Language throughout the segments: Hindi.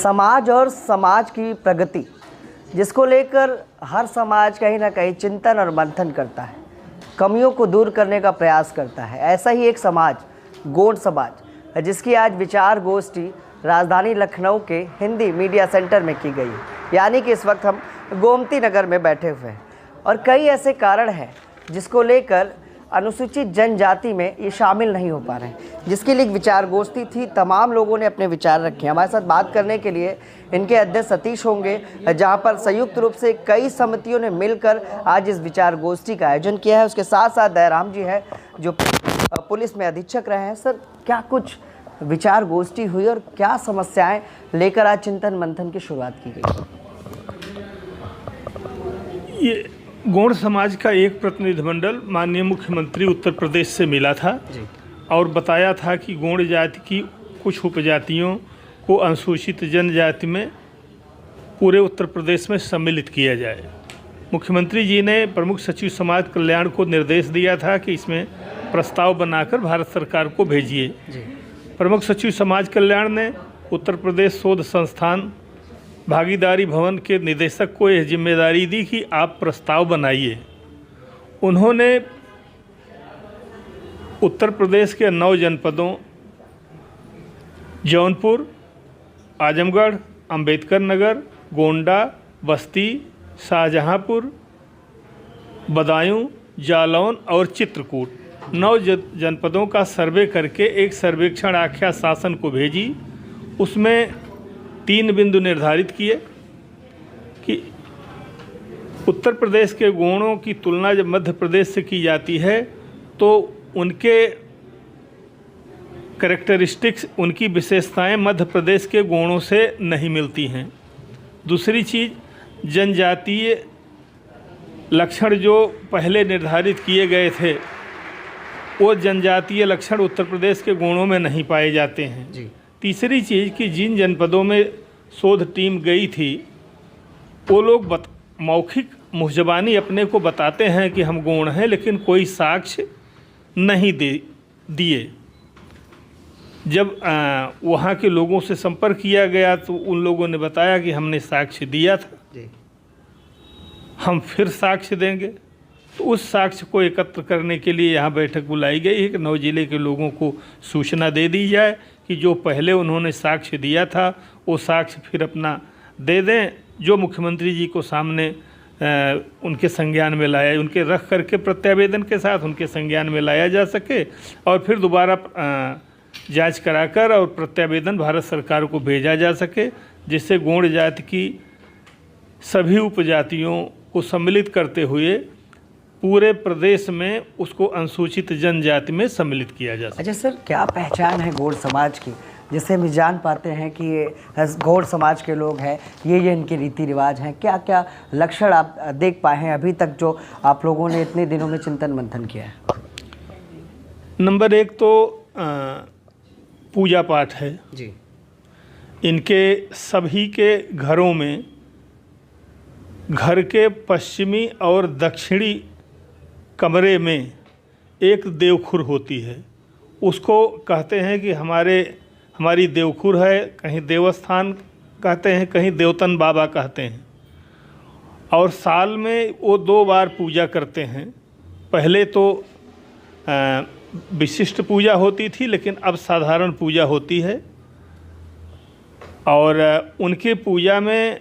समाज और समाज की प्रगति, जिसको लेकर हर समाज कहीं ना कहीं चिंतन और मंथन करता है, कमियों को दूर करने का प्रयास करता है। ऐसा ही एक समाज गोंड समाज, जिसकी आज विचार गोष्ठी राजधानी लखनऊ के हिंदी मीडिया सेंटर में की गई है। यानी कि इस वक्त हम गोमती नगर में बैठे हुए हैं और कई ऐसे कारण हैं जिसको लेकर अनुसूचित जनजाति में ये शामिल नहीं हो पा रहे हैं, जिसके लिए एक विचार गोष्ठी थी। तमाम लोगों ने अपने विचार रखे। हमारे साथ बात करने के लिए इनके अध्यक्ष सतीश होंगे, जहां पर संयुक्त रूप से कई समितियों ने मिलकर आज इस विचार गोष्ठी का आयोजन किया है। उसके साथ साथ दयाराम जी हैं जो पुलिस में अधीक्षक रहे हैं। सर, क्या कुछ विचार गोष्ठी हुई और क्या समस्याएं लेकर आज चिंतन मंथन की शुरुआत की गई? ये गोंड समाज का एक प्रतिनिधिमंडल माननीय मुख्यमंत्री उत्तर प्रदेश से मिला था और बताया था कि गोंड जाति की कुछ उपजातियों को अनुसूचित जनजाति में पूरे उत्तर प्रदेश में सम्मिलित किया जाए। मुख्यमंत्री जी ने प्रमुख सचिव समाज कल्याण को निर्देश दिया था कि इसमें प्रस्ताव बनाकर भारत सरकार को भेजिए। प्रमुख सचिव समाज कल्याण ने उत्तर प्रदेश शोध संस्थान भागीदारी भवन के निदेशक को यह जिम्मेदारी दी कि आप प्रस्ताव बनाइए। उन्होंने उत्तर प्रदेश के 9 जनपदों जौनपुर, आजमगढ़, अंबेडकर नगर, गोंडा, बस्ती, शाहजहांपुर, बदायूं, जालौन और चित्रकूट 9 जनपदों का सर्वे करके एक सर्वेक्षण आख्या शासन को भेजी। उसमें 3 बिंदु निर्धारित किए कि उत्तर प्रदेश के गोंडों की तुलना जब मध्य प्रदेश से की जाती है तो उनके कैरेक्टरिस्टिक्स, उनकी विशेषताएं मध्य प्रदेश के गोंडों से नहीं मिलती हैं। दूसरी चीज़, जनजातीय लक्षण जो पहले निर्धारित किए गए थे वो जनजातीय लक्षण उत्तर प्रदेश के गोंडों में नहीं पाए जाते हैं जी। तीसरी चीज़ कि जिन जनपदों में शोध टीम गई थी वो लोग मौखिक मुहजबानी अपने को बताते हैं कि हम गोंड हैं, लेकिन कोई साक्ष्य नहीं दिए। जब वहाँ के लोगों से संपर्क किया गया तो उन लोगों ने बताया कि हमने साक्ष्य दिया था जी। हम फिर साक्ष्य देंगे। तो उस साक्ष्य को एकत्र करने के लिए यहाँ बैठक बुलाई गई है कि 9 जिले के लोगों को सूचना दे दी जाए कि जो पहले उन्होंने साक्ष्य दिया था वो साक्ष्य फिर अपना दे दें, जो मुख्यमंत्री जी को सामने उनके संज्ञान में लाया, उनके रख करके प्रत्यावेदन के साथ उनके संज्ञान में लाया जा सके और फिर दोबारा जांच कराकर और प्रत्यावेदन भारत सरकार को भेजा जा सके, जिससे गोंड जाति की सभी उपजातियों को सम्मिलित करते हुए पूरे प्रदेश में उसको अनुसूचित जनजाति में सम्मिलित किया जा सके। अच्छा सर, क्या पहचान है गोंड समाज की, जिससे हम जान पाते हैं कि ये गोंड समाज के लोग हैं, ये इनके रीति रिवाज हैं? क्या क्या लक्षण आप देख पाए हैं अभी तक जो आप लोगों ने इतने दिनों में चिंतन मंथन किया है? नंबर 1 तो पूजा पाठ है जी। इनके सभी के घरों में घर के पश्चिमी और दक्षिणी कमरे में एक देवखुर होती है। उसको कहते हैं कि हमारी देवखुर है, कहीं देवस्थान कहते हैं, कहीं देवतन बाबा कहते हैं। और साल में वो 2 बार पूजा करते हैं। पहले तो विशिष्ट पूजा होती थी, लेकिन अब साधारण पूजा होती है। और उनके पूजा में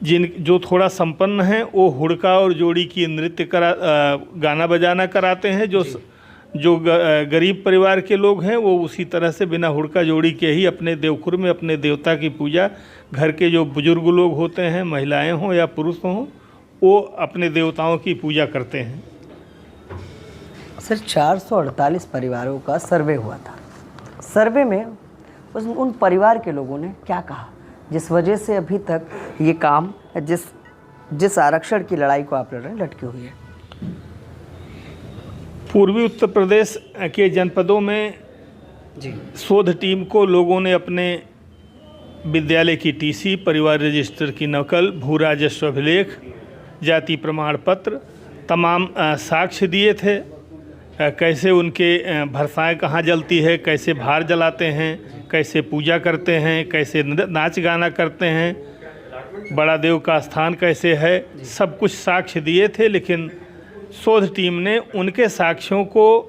जो थोड़ा संपन्न हैं वो हुड़का और जोड़ी की नृत्य गाना बजाना कराते हैं। जो गरीब परिवार के लोग हैं वो उसी तरह से बिना हुड़का जोड़ी के ही अपने देवखुर में अपने देवता की पूजा, घर के जो बुजुर्ग लोग होते हैं, महिलाएं हों या पुरुष हों, वो अपने देवताओं की पूजा करते हैं। सर, 448 परिवारों का सर्वे हुआ था। सर्वे में उन परिवार के लोगों ने क्या कहा जिस वजह से अभी तक ये काम जिस आरक्षण की लड़ाई को आप लड़ रहे हैं लटकी हुई है? पूर्वी उत्तर प्रदेश के जनपदों में जी शोध टीम को लोगों ने अपने विद्यालय की टीसी, परिवार रजिस्टर की नकल, भू राजस्व अभिलेख, जाति प्रमाण पत्र, तमाम साक्ष्य दिए थे। कैसे उनके भरसाएँ कहाँ जलती है, कैसे भार जलाते हैं, कैसे पूजा करते हैं, कैसे नाच गाना करते हैं, बड़ा देव का स्थान कैसे है, सब कुछ साक्ष्य दिए थे। लेकिन शोध टीम ने उनके साक्ष्यों को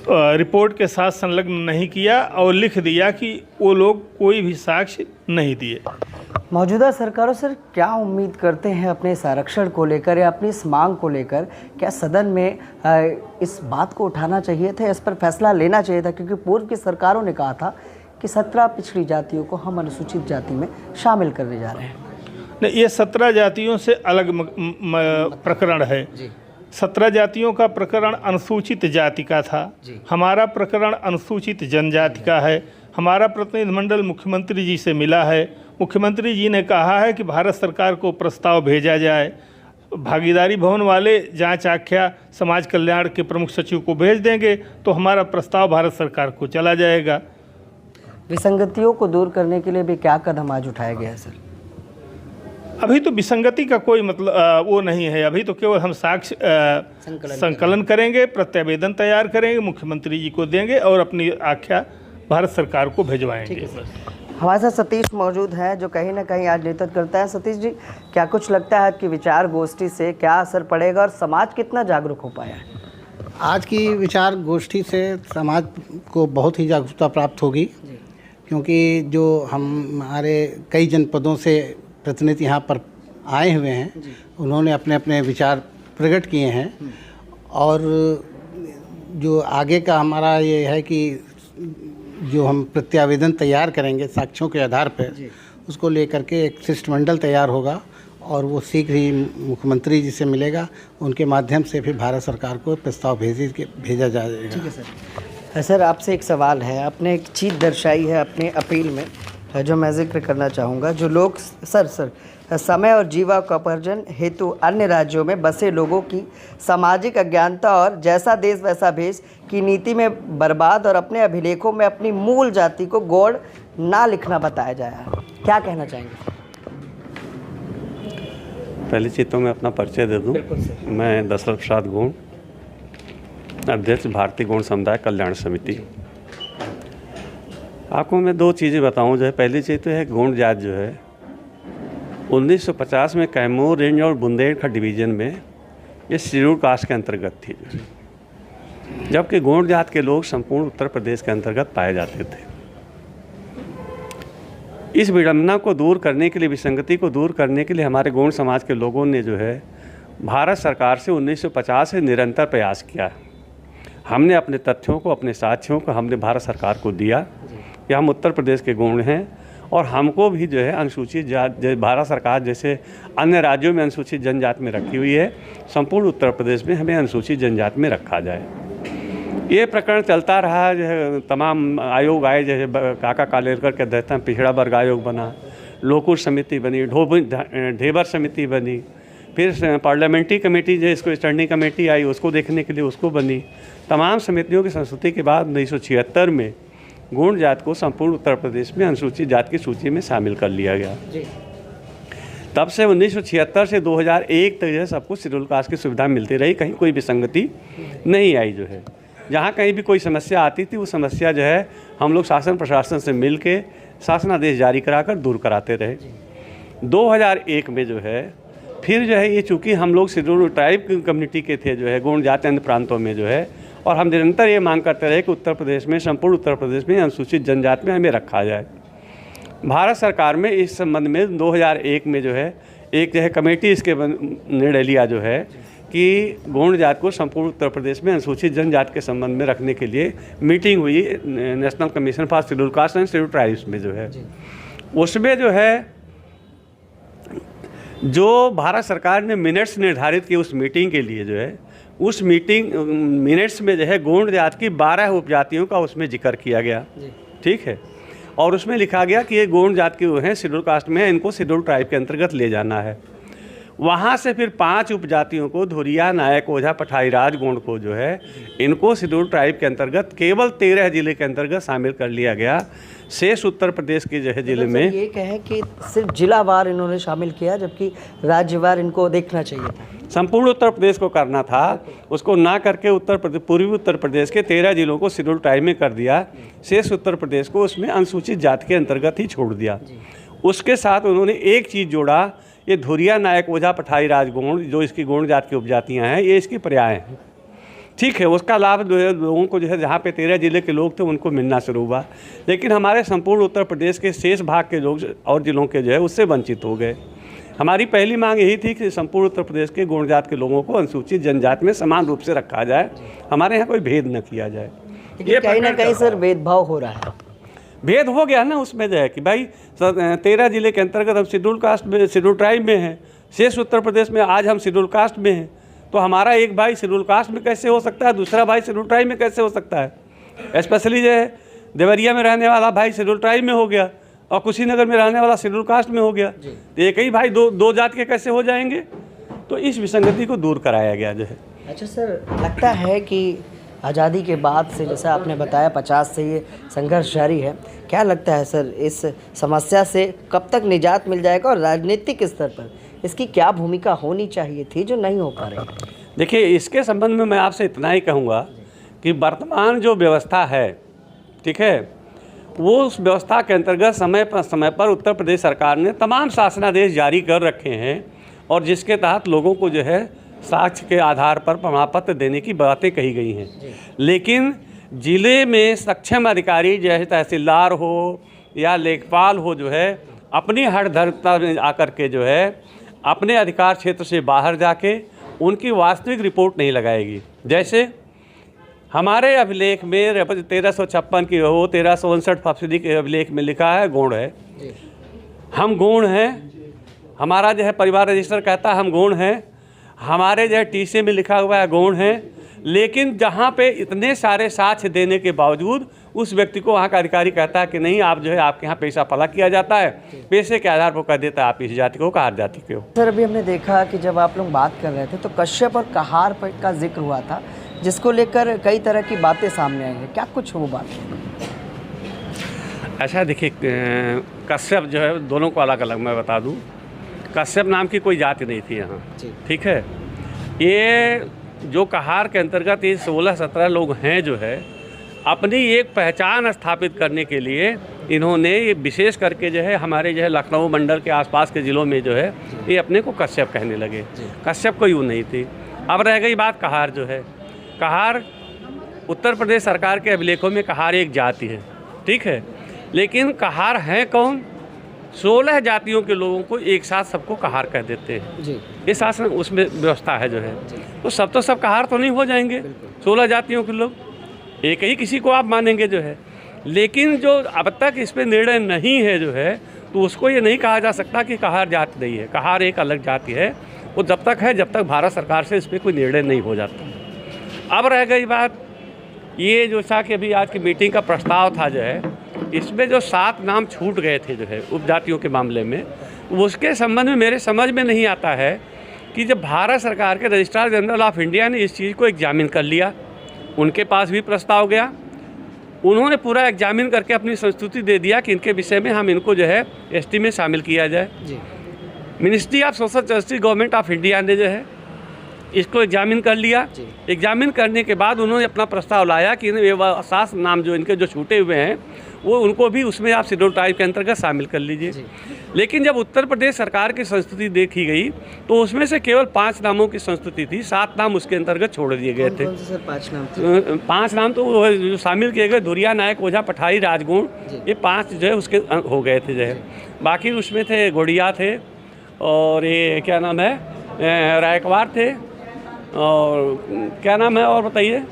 रिपोर्ट के साथ संलग्न नहीं किया और लिख दिया कि वो लोग कोई भी साक्ष्य नहीं दिए। मौजूदा सरकारों से क्या उम्मीद करते हैं अपने इस आरक्षण को लेकर या अपनी इस मांग को लेकर? क्या सदन में इस बात को उठाना चाहिए था, इस पर फैसला लेना चाहिए था? क्योंकि पूर्व की सरकारों ने कहा था कि 17 पिछड़ी जातियों को हम अनुसूचित जाति में शामिल करने जा रहे हैं। नहीं, ये 17 जातियों से अलग प्रकरण है। 17 जातियों का प्रकरण अनुसूचित जाति का था, हमारा प्रकरण अनुसूचित जनजाति का है। हमारा प्रतिनिधिमंडल मुख्यमंत्री जी से मिला है। मुख्यमंत्री जी ने कहा है कि भारत सरकार को प्रस्ताव भेजा जाए। भागीदारी भवन वाले जांच आख्या समाज कल्याण के प्रमुख सचिव को भेज देंगे तो हमारा प्रस्ताव भारत सरकार को चला जाएगा। विसंगतियों को दूर करने के लिए भी क्या कदम आज उठाया गया है सर? अभी तो विसंगति का कोई मतलब वो नहीं है। अभी तो केवल हम साक्ष्य संकलन करेंगे, प्रत्यावेदन तैयार करेंगे, मुख्यमंत्री जी को देंगे और अपनी आख्या भारत सरकार को भिजवाएंगे। हमारे साथ सतीश मौजूद हैं जो कहीं ना कहीं आज नेतृत्व करता है। सतीश जी, क्या कुछ लगता है कि विचार गोष्ठी से क्या असर पड़ेगा और समाज कितना जागरूक हो पाया है? आज की विचार गोष्ठी से समाज को बहुत ही जागरूकता प्राप्त होगी, क्योंकि जो हमारे कई जनपदों से प्रतिनिधि यहाँ पर आए हुए हैं, उन्होंने अपने अपने विचार प्रकट किए हैं। और जो आगे का हमारा ये है कि जो हम प्रत्यावेदन तैयार करेंगे साक्ष्यों के आधार पर, उसको लेकर के एक शिष्टमंडल तैयार होगा और वो शीघ्र ही मुख्यमंत्री जी से मिलेगा। उनके माध्यम से फिर भारत सरकार को प्रस्ताव भेजा जाएगा। ठीक है सर। सर, आपसे एक सवाल है। आपने एक चीज़ दर्शाई है अपने अपील में जो मैं जिक्र करना चाहूँगा। जो लोग सर समय और जीविकोपार्जन हेतु अन्य राज्यों में बसे लोगों की सामाजिक अज्ञानता और जैसा देश वैसा भेष की नीति में बर्बाद और अपने अभिलेखों में अपनी मूल जाति को गौड़ ना लिखना बताया जाया है, क्या कहना चाहेंगे? पहली चीज़ तो मैं अपना परिचय दे दूं। मैं दशरथ प्रसाद गोंड, अध्यक्ष भारतीय गौड़ समुदाय कल्याण समिति। आपको मैं दो चीज़ें बताऊं। जो है, पहली चीज़ तो है गौड़ जात जो है 1950 में कैमूर रेंज और बुंदेलखंड डिवीज़न में ये शेड्यूल कास्ट के अंतर्गत थी, जबकि गौड़ जात के लोग संपूर्ण उत्तर प्रदेश के अंतर्गत पाए जाते थे। इस विडंबना को दूर करने के लिए, विसंगति को दूर करने के लिए हमारे गौड़ समाज के लोगों ने जो है भारत सरकार से 1950 से निरंतर प्रयास किया। हमने अपने तथ्यों को, अपने साक्ष्यों को हमने भारत सरकार को दिया कि हम उत्तर प्रदेश के गौड़ हैं और हमको भी जो है अनुसूचित जाति, भारत सरकार जैसे अन्य राज्यों में अनुसूचित जनजाति में रखी हुई है, संपूर्ण उत्तर प्रदेश में हमें अनुसूचित जनजाति में रखा जाए। ये प्रकरण चलता रहा। जो है तमाम आयोग आए, जैसे काका कालेलकर के अध्यक्षता में पिछड़ा वर्ग आयोग बना, लोकुर समिति बनी, ढेबर समिति बनी, फिर पार्लियामेंट्री कमेटी जो इसको स्टैंडिंग कमेटी आई उसको देखने के लिए उसको बनी। तमाम समितियों की संस्तुति के बाद 1976 में गौड़ जात को संपूर्ण उत्तर प्रदेश में अनुसूचित जाति की सूची में शामिल कर लिया गया। तब से 1976 से 2001 तक जो है सबको शेड्यूल कास्ट की सुविधा मिलती रही, कहीं कोई विसंगति नहीं आई। जो है जहाँ कहीं भी कोई समस्या आती थी, वो समस्या जो है हम लोग शासन प्रशासन से मिल के शासनादेश जारी कराकर दूर कराते रहे। 2001 में जो है फिर जो है ये चूँकि हम लोग शेड्यूल ट्राइब कम्युनिटी के थे, जो है गौड़ जाति अन्य प्रांतों में जो है, और हम निरंतर ये मांग करते रहे कि उत्तर प्रदेश में, संपूर्ण उत्तर प्रदेश में अनुसूचित जनजाति में हमें रखा जाए। भारत सरकार में इस संबंध में 2001 में जो है एक जो है कमेटी इसके निर्णय लिया जो है कि गौड़ जाति को संपूर्ण उत्तर प्रदेश में अनुसूचित जनजाति के संबंध में रखने के लिए मीटिंग हुई national commission for schedule caste and schedule tribes में। जो है उसमें जो है जो भारत सरकार ने मिनट्स निर्धारित किए उस मीटिंग के लिए, जो है उस मीटिंग मिनट्स में जो है गौड़ जाति की 12 उपजातियों का उसमें जिक्र किया गया। ठीक है, और उसमें लिखा गया कि ये गौड़ जाति के हैं, शेड्यूल कास्ट में है, इनको शेड्यूल ट्राइब के अंतर्गत ले जाना है। वहाँ से फिर 5 उपजातियों को धुरिया, नायक, ओझा, पठाई, राजगोंड को जो है इनको शेड्यूल ट्राइब के अंतर्गत केवल 13 जिले के अंतर्गत शामिल कर लिया गया। शेष उत्तर प्रदेश के जो है जिले में ये कहें कि सिर्फ जिलावार इन्होंने शामिल किया, जबकि राज्यवार इनको देखना चाहिए था। संपूर्ण उत्तर प्रदेश को करना था, उसको ना करके पूर्वी उत्तर प्रदेश के 13 जिलों को शेड्यूल ट्राइब में कर दिया। शेष उत्तर प्रदेश को उसमें अनुसूचित जाति के अंतर्गत ही छोड़ दिया। उसके साथ उन्होंने एक चीज़ जोड़ा, ये धुरिया, नायक, ओझा, पठाई, राजगोंड जो इसकी गोंड जाति की उपजातियाँ हैं, ये इसकी पर्याय हैं। ठीक है, उसका लाभ जो है लोगों को जो है जहाँ पे 13 जिले के लोग थे उनको मिलना शुरू हुआ, लेकिन हमारे संपूर्ण उत्तर प्रदेश के शेष भाग के लोग और जिलों के जो है उससे वंचित हो गए। हमारी पहली मांग यही थी कि संपूर्ण उत्तर प्रदेश के गोंड जाति के लोगों को अनुसूचित जनजाति में समान रूप से रखा जाए, हमारे यहाँ कोई भेद न किया जाए। ये कहीं ना कहीं सर भेदभाव हो रहा है। भेद हो गया ना उसमें जो है कि भाई 13 जिले के अंतर्गत हम शेड्यूल कास्ट में, शेड्यूल ट्राइब में हैं, शेष उत्तर प्रदेश में आज हम शेड्यूल कास्ट में हैं, तो हमारा एक भाई शेड्यूल कास्ट में कैसे हो सकता है, दूसरा भाई शेड्यूल ट्राइब में कैसे हो सकता है। स्पेशली जो है देवरिया में रहने वाला भाई शेड्यूल ट्राइब में हो गया और कुशीनगर में रहने वाला शेड्यूल कास्ट में हो गया, तो एक ही भाई दो जाति के कैसे हो जाएंगे। तो इस विसंगति को दूर कराया गया जो है। अच्छा सर, लगता है कि आज़ादी के बाद से, जैसा आपने बताया 50 से ये संघर्ष जारी है, क्या लगता है सर इस समस्या से कब तक निजात मिल जाएगा और राजनीतिक स्तर पर इसकी क्या भूमिका होनी चाहिए थी जो नहीं हो पा रही? देखिए, इसके संबंध में मैं आपसे इतना ही कहूँगा कि वर्तमान जो व्यवस्था है, ठीक है, वो उस व्यवस्था के अंतर्गत समय पर उत्तर प्रदेश सरकार ने तमाम शासनादेश जारी कर रखे हैं और जिसके तहत लोगों को जो है साक्ष्य के आधार पर प्रमाण पत्र देने की बातें कही गई हैं। लेकिन ज़िले में सक्षम अधिकारी जैसे तहसीलदार हो या लेखपाल हो जो है अपनी हठधर्मिता में आकर के जो है अपने अधिकार क्षेत्र से बाहर जाके उनकी वास्तविक रिपोर्ट नहीं लगाएगी। जैसे हमारे अभिलेख में 1356 की हो 1359 फफसदी के अभिलेख में लिखा है गोंड है, हम गोंड हैं, हमारा जो है परिवार रजिस्टर कहता है हम गोंड हैं, हमारे जो है टीसी में लिखा हुआ है गोंड हैं, लेकिन जहाँ पे इतने सारे साक्ष्य देने के बावजूद उस व्यक्ति को वहाँ का अधिकारी कहता है कि नहीं, आप जो है आपके यहाँ पैसा पला किया जाता है, पैसे के आधार पर कह देता है आप इस जाति को कहार जाति के हो। सर, अभी हमने देखा कि जब आप लोग बात कर रहे थे तो कश्यप और कहार पर का जिक्र हुआ था, जिसको लेकर कई तरह की बातें सामने आई हैं, क्या कुछ वो बात? अच्छा देखिए, कश्यप जो है दोनों को अलग अलग मैं बता दूं, कश्यप नाम की कोई जाति नहीं थी यहाँ, ठीक है। ये जो कहार के अंतर्गत ये 16-17 लोग हैं जो है अपनी एक पहचान स्थापित करने के लिए इन्होंने ये विशेष करके जो है हमारे जो है लखनऊ मंडल के आसपास के ज़िलों में जो है ये अपने को कश्यप कहने लगे। कश्यप कोई यूँ नहीं थी। अब रह गई बात कहार जो है, कहार उत्तर प्रदेश सरकार के अभिलेखों में कहार एक जाति है, ठीक है, लेकिन कहार हैं कौन? 16 जातियों के लोगों को एक साथ सबको कहार कह देते हैं जी। ये शासन उसमें व्यवस्था है जो है, तो सब कहार तो नहीं हो जाएंगे। 16 जातियों के लोग एक ही किसी को आप मानेंगे जो है, लेकिन जो अब तक इस पर निर्णय नहीं है जो है, तो उसको ये नहीं कहा जा सकता कि कहार जाति नहीं है। कहार एक अलग जाति है, वो जब तक है जब तक भारत सरकार से इस पर कोई निर्णय नहीं हो जाता। अब रह गई बात ये जो सा कि अभी आज की मीटिंग का प्रस्ताव था जो है, इसमें जो 7 नाम छूट गए थे जो है उपजातियों के मामले में, उसके संबंध में मेरे समझ में नहीं आता है कि जब भारत सरकार के रजिस्ट्रार जनरल ऑफ इंडिया ने इस चीज़ को एग्जामिन कर लिया, उनके पास भी प्रस्ताव गया, उन्होंने पूरा एग्जामिन करके अपनी संस्तुति दे दिया कि इनके विषय में हम इनको जो है एसटी में शामिल किया जाए जी। Ministry of social justice government of India ने जो है इसको एग्जामिन कर लिया। एग्जामिन करने के बाद उन्होंने अपना प्रस्ताव लाया कि ये 7 नाम जो इनके जो छूटे हुए हैं वो उनको भी उसमें आप शेड्यूल ट्राइब के अंतर्गत शामिल कर लीजिए। लेकिन जब उत्तर प्रदेश सरकार की संस्तुति देखी गई तो उसमें से केवल 5 नामों की संस्तुति थी, 7 नाम उसके अंतर्गत छोड़ दिए गए थे। कौन से सर 5 नाम थे? 5 नाम तो जो शामिल किए गए, धुरिया, नायक, ओझा, पठाई, राजगोंड, ये 5 जो है उसके हो गए थे जो है। बाकी उसमें थे गोड़िया थे और ये क्या नाम है रायकवार थे और क्या नाम है और बताइए।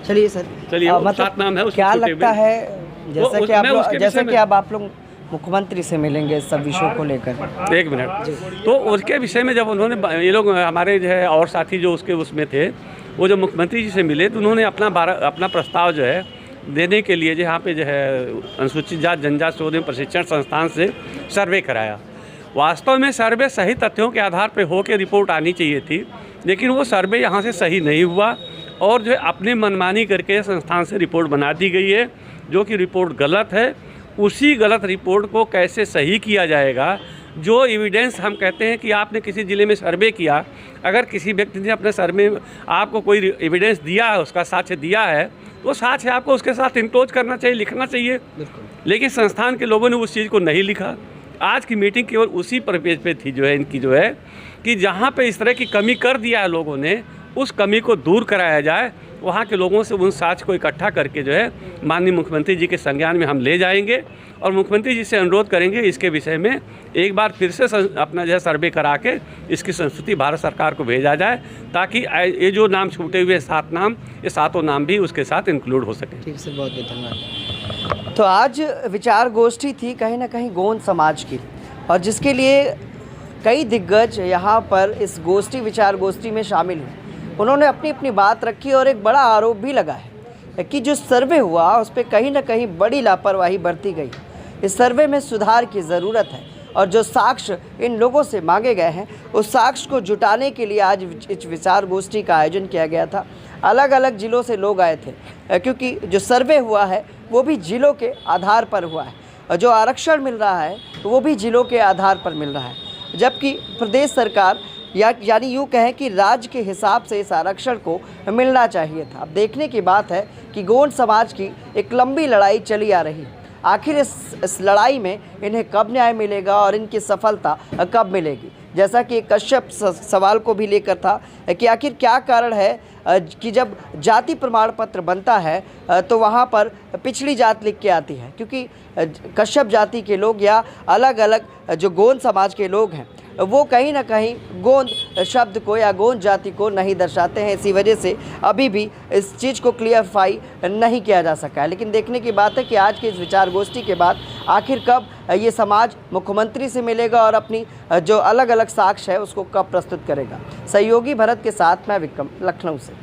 चलिए सर, चलिए मतलब 7 नाम है। क्या लगता है जैसा कि अब आप लोग मुख्यमंत्री से मिलेंगे सब विषयों को लेकर? 1 मिनट। तो उसके विषय में जब उन्होंने ये लोग हमारे जो है और साथी जो उसके उसमें थे, वो जो मुख्यमंत्री जी से मिले तो उन्होंने अपना प्रस्ताव जो है देने के लिए जहाँ पे जो है अनुसूचित जाति जनजाति शोध एवं प्रशिक्षण संस्थान से सर्वे कराया। वास्तव में सर्वे सही तथ्यों के आधार पर हो के रिपोर्ट आनी चाहिए थी, लेकिन वो सर्वे यहाँ से सही नहीं हुआ और जो है अपनी मनमानी करके संस्थान से रिपोर्ट बना दी गई है, जो कि रिपोर्ट गलत है। उसी गलत रिपोर्ट को कैसे सही किया जाएगा? जो एविडेंस हम कहते हैं कि आपने किसी ज़िले में सर्वे किया, अगर किसी व्यक्ति ने अपने सर्वे में आपको कोई एविडेंस दिया है, उसका साक्ष्य दिया है, तो साक्ष्य आपको उसके साथ इंक्लोज करना चाहिए, लिखना चाहिए। लेकिन संस्थान के लोगों ने उस चीज़ को नहीं लिखा। आज की मीटिंग केवल उसी पेज पे थी, जो है इनकी जो है कि जहाँ पे इस तरह की कमी कर दिया है लोगों ने, उस कमी को दूर कराया जाए। वहाँ के लोगों से उन साक्ष्य को इकट्ठा करके जो है माननीय मुख्यमंत्री जी के संज्ञान में हम ले जाएंगे और मुख्यमंत्री जी से अनुरोध करेंगे इसके विषय में एक बार फिर से अपना जो है सर्वे करा के इसकी संस्तुति भारत सरकार को भेजा जाए, ताकि ये जो नाम छूटे हुए 7 नाम, ये 7 नाम भी उसके साथ इंक्लूड हो सके। ठीक से, बहुत बहुत धन्यवाद। तो आज विचार गोष्ठी थी कहीं ना कहीं गोंड समाज की, और जिसके लिए कई दिग्गज यहाँ पर इस गोष्ठी विचार गोष्ठी में शामिल हुए। उन्होंने अपनी अपनी बात रखी और एक बड़ा आरोप भी लगाया कि जो सर्वे हुआ उस पर कहीं ना कहीं बड़ी लापरवाही बरती गई। इस सर्वे में सुधार की ज़रूरत है और जो साक्ष्य इन लोगों से मांगे गए हैं उस साक्ष्य को जुटाने के लिए आज इस विचार गोष्ठी का आयोजन किया गया था। अलग अलग ज़िलों से लोग आए थे, क्योंकि जो सर्वे हुआ है वो भी ज़िलों के आधार पर हुआ है और जो आरक्षण मिल रहा है वो भी ज़िलों के आधार पर मिल रहा है, जबकि प्रदेश सरकार यानी यूँ कहें कि राज्य के हिसाब से इस आरक्षण को मिलना चाहिए था। अब देखने की बात है कि गोंड समाज की एक लंबी लड़ाई चली आ रही है। आखिर इस लड़ाई में इन्हें कब न्याय मिलेगा और इनकी सफलता कब मिलेगी? जैसा कि कश्यप सवाल को भी लेकर था कि आखिर क्या कारण है कि जब जाति प्रमाण पत्र बनता है तो वहाँ पर पिछड़ी जात लिख के आती है, क्योंकि कश्यप जाति के लोग या अलग अलग जो गोंड समाज के लोग हैं वो कहीं ना कहीं गोंद शब्द को या गोंद जाति को नहीं दर्शाते हैं। इसी वजह से अभी भी इस चीज़ को क्लियरफाई नहीं किया जा सका है। लेकिन देखने की बात है कि आज की इस विचार गोष्ठी के बाद आखिर कब ये समाज मुख्यमंत्री से मिलेगा और अपनी जो अलग अलग साक्ष्य है उसको कब प्रस्तुत करेगा। सहयोगी भरत के साथ मैं विक्रम, लखनऊ से।